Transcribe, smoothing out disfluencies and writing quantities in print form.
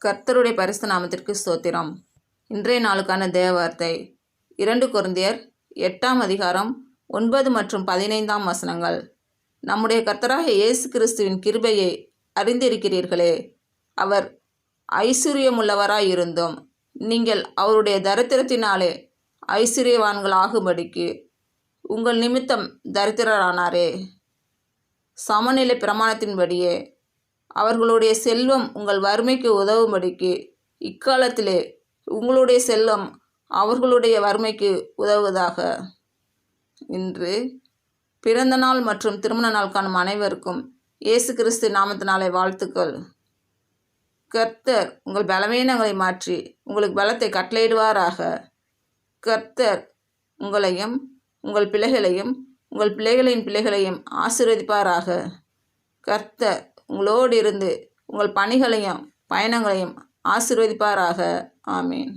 கர்த்தருடைய பரிசுத்த நாமத்திற்கு ஸ்தோத்திரம். இன்றைய நாளுக்கான தேவ வார்த்தை 2 கொரிந்தியர் 8ஆம் அதிகாரம் 9 மற்றும் 15ஆம் வசனங்கள். நம்முடைய கர்த்தராகிய இயேசு கிறிஸ்துவின் கிருபையை அறிந்திருக்கிறீர்களே. அவர் ஐசுரியமுள்ளவராயிருந்தும் நீங்கள் அவருடைய தரித்திரத்தினாலே ஐசுரியவான்களாகும்படிக்கு உங்கள் நிமித்தம் தரித்திரரானாரே. சமநிலை பிரமாணத்தின்படியே அவர்களுடைய செல்வம் உங்கள் வறுமைக்கு உதவும்படிக்கு இக்காலத்திலே உங்களுடைய செல்வம் அவர்களுடைய வறுமைக்கு உதவுவதாக. இன்று பிறந்த நாள் மற்றும் திருமண நாள் காணும் அனைவருக்கும் இயேசு கிறிஸ்து நாமத்தினாலே வாழ்த்துக்கள். கர்த்தர் உங்கள் பலவீனங்களை மாற்றி உங்களுக்கு பலத்தை கட்டளையிடுவாராக. கர்த்தர் உங்களையும் உங்கள் பிள்ளைகளையும் உங்கள் பிள்ளைகளின் பிள்ளைகளையும் ஆசீர்வதிப்பாராக. கர்த்தர் உங்களோடு இருந்து உங்கள் பணிகளையும் பயணங்களையும் ஆசீர்வதிப்பாராக. ஆமீன்.